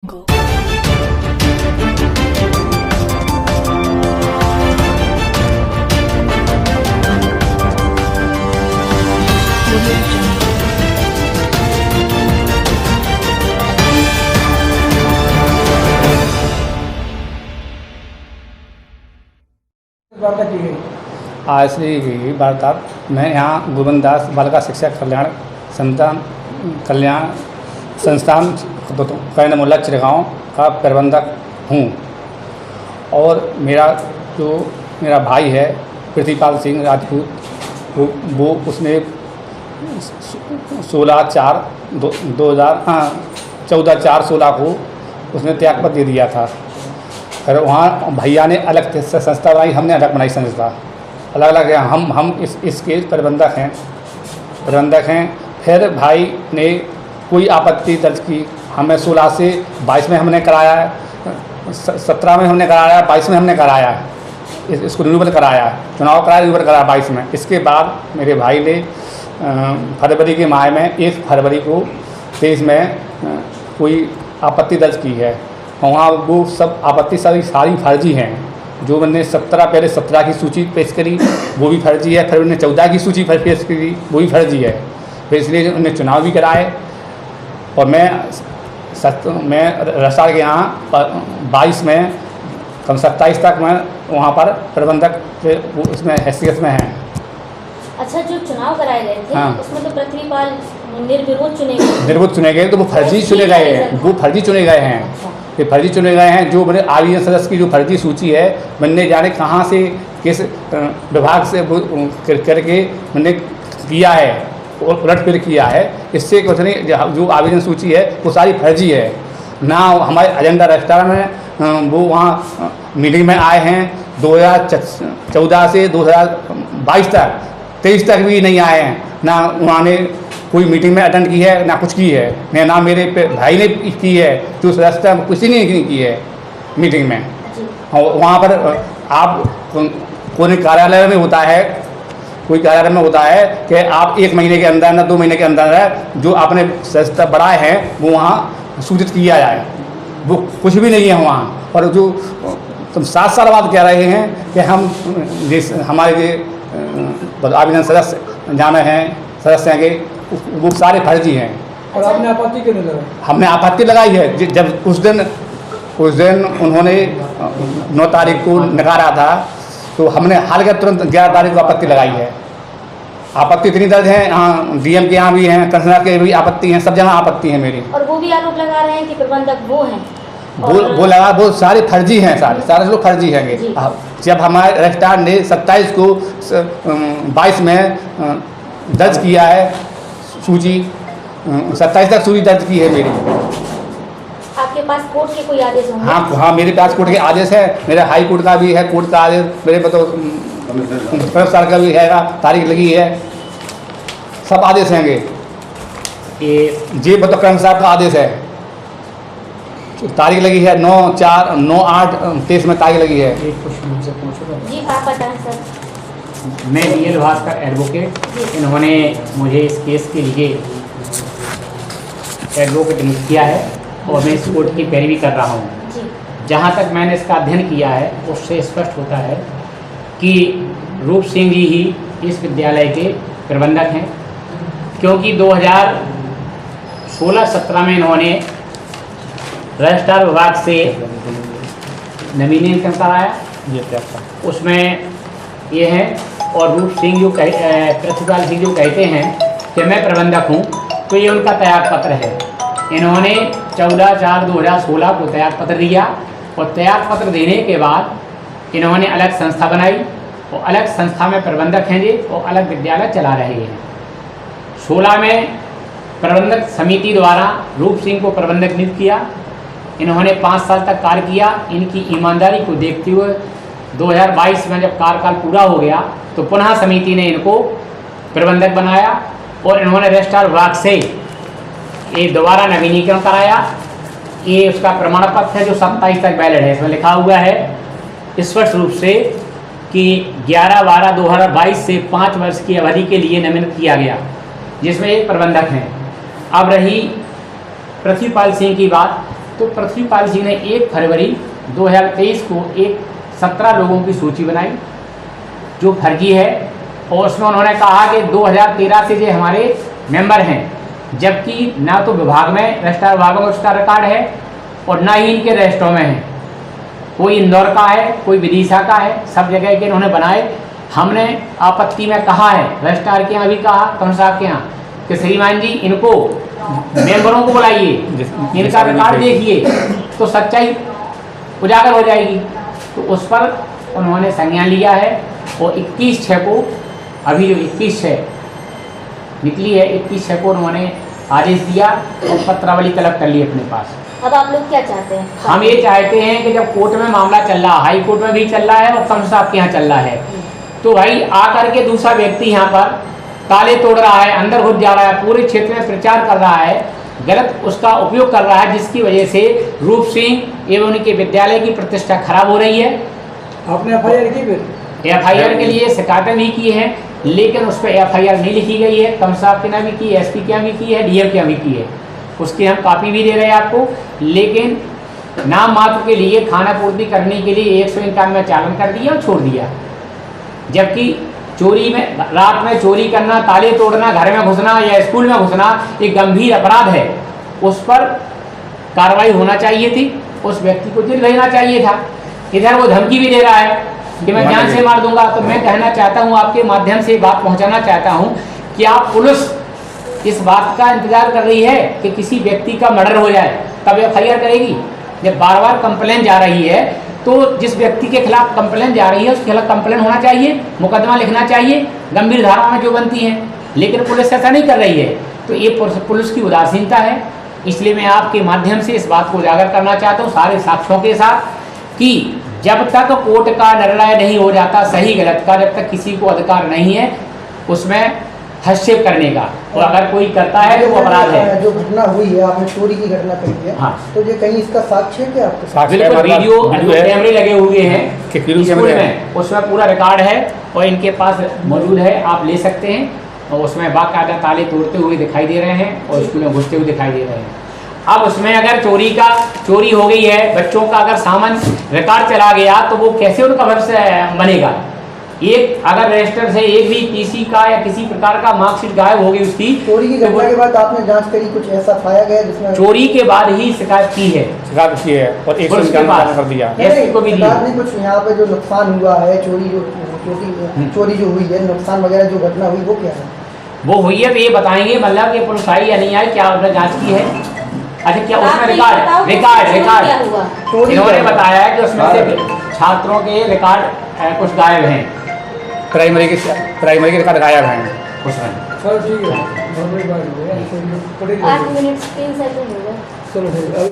आज से ही वार्तालाप मैं यहाँ गोविंददास बालिका शिक्षा कल्याण संस्थान कैंदमुल्ला चिरगांव का प्रबंधक हूँ। और मेरा भाई है पृथ्वीपाल सिंह राजपूत, वो उसने 14/4/2014 को उसने त्यागपत्र दे दिया था। फिर वहाँ भैया ने अलग संस्था बनाई, हमने अलग बनाई संस्था, अलग अलग है। हम इसके प्रबंधक हैं। फिर भाई ने कोई आपत्ति दर्ज की, हमें 16 से 22 में हमने कराया है, 17 में हमने कराया, 22 में हमने कराया है, इसको रिन्यूअल कराया, चुनाव कराया, रिन्यूअल कराया 22 में। इसके बाद मेरे भाई ने फरवरी के माह में 1 फरवरी को 23 में कोई आपत्ति दर्ज की है। वहाँ वो सब आपत्ति सारी फर्जी हैं। जो मैंने 17 की सूची पेश करी वो भी फर्जी है, फिर उन्होंने 14 की सूची पेश करी वो भी फर्जी है। फिर इसलिए उन्होंने चुनाव भी कराए। और मैं रसाल के यहाँ 22 में 27 तक मैं वहाँ पर प्रबंधक के उसमें हैसियत में हैं। अच्छा, जो चुनाव कराए गए थे उसमें तो पृथ्वीपाल निर्विरोध चुने गए, तो वो फर्जी चुने गए हैं, वो फर्जी चुने गए हैं। ये फर्जी चुने गए हैं। जो मैंने आवेदन सदस्य की जो फर्जी सूची है, मैंने जाने कहाँ से किस विभाग से करके मैंने किया है, उलटफेर किया है। इससे कुछ नहीं, जो आवेदन सूची है वो सारी फर्जी है। ना हमारे एजेंडा रजिस्ट्रार में वो वहाँ मीटिंग में आए हैं 2014 से 2022 तक, 23 तक भी नहीं आए हैं। ना उन्होंने कोई मीटिंग में अटेंड की है, ना कुछ की है, ना मेरे भाई ने की है, जो सदस्य किसी ने नहीं की है मीटिंग में। वहाँ पर आप कोई कार्यालय में होता है, कोई कार्यालय में होता है कि आप 1 महीने के अंदर, ना 2 महीने के अंदर जो आपने सदस्य बढ़ाए हैं वो वहाँ सूचित किया जाए। वो कुछ भी नहीं है वहाँ। और जो तुम 7 साल बाद कह रहे हैं कि हम हमारे जो आवेदन सदस्य जाने हैं, सदस्य हैं कि वो सारे फर्जी हैं। और आपने आपत्ति क्यों नहीं लगाई? हमने आपत्ति लगाई है। जब उस दिन उन्होंने 9 तारीख को नकारा था, तो हमने हाल के तुरंत 11 तारीख को आपत्ति लगाई है। आपत्ति इतनी दर्ज है, हाँ डीएम के यहाँ भी हैं, कमिश्नर के भी आपत्ति हैं, सब जगह आपत्ति है मेरी। और वो भी आरोप लगा रहे हैं कि प्रबंधक वो हैं, वो सारे फर्जी हैं, सारे लोग फर्जी हैं। जब हमारे रजिस्ट्रार ने 27 को 22 में दर्ज किया है सूची, 27 तक सूची दर्ज की है मेरी। आपके पास कोर्ट के कोई आदेश होंगे? हाँ, मेरे पास कोर्ट के आदेश है, मेरे हाई कोर्ट का भी है, कोर्ट का आदेश मेरे पे तो कमिश्नर का भी है, तारीख लगी है, सब आदेश हैंगे। ये मतलब कमिश्नर साहब का आदेश है, तारीख लगी है 9/4/9/8/23 में तारीख लगी है। जी आप बताएं सर। मैं DL भास्कर एडवोकेट, इन्होंने मुझे इस केस के लिए एडवोकेट नियुक्त किया है और मैं इस कोर्ट की पैरवी कर रहा हूँ। जहाँ तक मैंने इसका अध्ययन किया है उससे स्पष्ट होता है कि रूप सिंह जी ही इस विद्यालय के प्रबंधक हैं, क्योंकि 2016-17 में इन्होंने रजिस्ट्रार विभाग से नवीनीकरण कराया, उसमें ये है। और रूप सिंह जो पृथ्वीपाल सिंह जो कहते हैं कि मैं प्रबंधक हूँ, तो ये उनका त्यागपत्र है। इन्होंने 14/4/2016 को त्यागपत्र दिया और त्यागपत्र देने के बाद इन्होंने अलग संस्था बनाई और अलग संस्था में प्रबंधक हैं जी, और अलग विद्यालय चला रहे हैं। 16 में प्रबंधक समिति द्वारा रूप सिंह को प्रबंधक नियुक्त किया। इन्होंने 5 साल तक कार्य किया। इनकी ईमानदारी को देखते हुए 2022 में जब कार्यकाल पूरा हो गया तो पुनः समिति ने इनको प्रबंधक बनाया और इन्होंने रजिस्ट्रार विभाग से ये दोबारा नवीनीकरण कराया। ये उसका प्रमाण पत्र है जो 27 तक वैलिड है। इसमें लिखा हुआ है स्पष्ट रूप से कि 11/12/2022 से 5 वर्ष की अवधि के लिए नियमित किया गया, जिसमें एक प्रबंधक हैं। अब रही पृथ्वीपाल सिंह की बात, तो पृथ्वीपाल सिंह ने 1 फरवरी 2023 को एक 17 लोगों की सूची बनाई जो फर्जी है, और उसमें उन्होंने कहा कि 2013 से जो हमारे मेंबर हैं, जबकि ना तो विभाग में रजिस्ट्रार विभाग में उसका रिकॉर्ड है और ना ही इनके रजिस्ट्रों में है। कोई इंदौर का है, कोई विदिशा का है, सब जगह के इन्होंने बनाए। हमने आपत्ति में कहा है, रजिस्ट्रार के यहाँ भी कहा, कौन साहब के यहाँ, कि श्रीमान जी इनको मेंबरों को बुलाइए, इनका रिकॉर्ड देखिए तो सच्चाई उजागर हो जाएगी। तो उस पर उन्होंने संज्ञान लिया है और 21/6 को, अभी जो 21/6 निकली है, 21/6 को उन्होंने आदेश दिया और पत्रावली तलब कर ली अपने पास। अब आप लोग क्या चाहते हैं? हम ये चाहते हैं कि जब कोर्ट में मामला चल रहा, हाई कोर्ट में भी चल रहा है और कमिश्नर साहब के यहाँ चल रहा है, तो भाई आकर के दूसरा व्यक्ति यहाँ पर ताले तोड़ रहा है, अंदर घुस जा रहा है, पूरे क्षेत्र में प्रचार कर रहा है, गलत उसका उपयोग कर रहा है, जिसकी वजह से रूप सिंह एवं उनके विद्यालय की प्रतिष्ठा खराब हो रही है। आपने एफआईआर की फिर? एफआईआर के लिए शिकायतें भी की हैं, लेकिन उस पर एफआईआर नहीं लिखी गई है। कमिश्नर साहब के यहाँ भी की, एसपी के यहाँ भी की है, डीएम के यहाँ भी की है। उसकी हम कॉपी भी दे रहे हैं आपको, लेकिन नाम मात्र के लिए खाना पूर्ति करने के लिए 191 चालान कर दिया और छोड़ दिया। जबकि चोरी में, रात में चोरी करना, ताले तोड़ना, घर में घुसना या स्कूल में घुसना एक गंभीर अपराध है, उस पर कार्रवाई होना चाहिए थी, उस व्यक्ति को जेल भेजना चाहिए था। इधर वो धमकी भी दे रहा है कि मैं जान से मार दूंगा। तो मैं कहना चाहता हूँ, आपके माध्यम से बात पहुँचाना चाहता हूँ कि आप पुलिस इस बात का इंतजार कर रही है कि किसी व्यक्ति का मर्डर हो जाए तब एफआईआर करेगी। जब बार बार कंप्लेन जा रही है तो जिस व्यक्ति के खिलाफ कंप्लेन जा रही है उसके खिलाफ कंप्लेन होना चाहिए, मुकदमा लिखना चाहिए गंभीर धाराओं में जो बनती हैं, लेकिन पुलिस ऐसा नहीं कर रही है। तो ये पुलिस की उदासीनता है। इसलिए मैं आपके माध्यम से इस बात को उजागर करना चाहता हूँ सारे साक्ष्यों के साथ कि जब तक कोर्ट का निर्णय नहीं हो जाता सही गलत का, जब तक किसी को अधिकार नहीं है उसमें हस्तक्षेप करने का, और अगर कोई करता है तो वो अपराध है। जो घटना हुई है, आपने चोरी की घटना कही है, हाँ। तो ये कहीं इसका साक्ष्य है क्या आपके साथ? बिल्कुल, वीडियो कैमरे लगे हुए हैं वीडियो स्कूल कैमरे में, उसमें पूरा रिकॉर्ड है और इनके पास मौजूद है, आप ले सकते हैं। और उसमें बाकायदा ताले तोड़ते हुए दिखाई दे रहे हैं और स्कूल में घुसते हुए दिखाई दे रहे हैं। अब उसमें अगर चोरी हो गई है, बच्चों का अगर सामान रिकॉर्ड चला गया तो वो कैसे उनका भविष्य बनेगा। एक अगर रजिस्टर से एक भी टीसी का या किसी प्रकार का मार्कशीट गायब हो गई उसकी, चोरी की घटना के बाद आपने जांच करी, कुछ ऐसा पाया गया जिसमें? चोरी के बाद ही शिकायत की है, शिकायत की है और एक पुलिस के पास कर दिया। एसपी को भी दी। नहीं, कुछ यहाँ पे जो नुकसान हुआ है, चोरी जो हुई है, नुकसान वगैरह जो घटना हुई वो क्या है? वो हुई है तो ये बताएंगे, मतलब कि पुलिस आई या नहीं आई, क्या उन्होंने जांच की है। अच्छा, क्या उसमें रिकॉर्ड इन्होंने बताया है कि उसमें से छात्रों के रिकॉर्ड कुछ गायब हैं, प्राइमरी के रिकॉर्ड गायब हैं उसमें। चलो ठीक है, बहुत बड़ी बात हो गई। 8 मिनट 3 सेकंड हो गए। चलो ठीक है।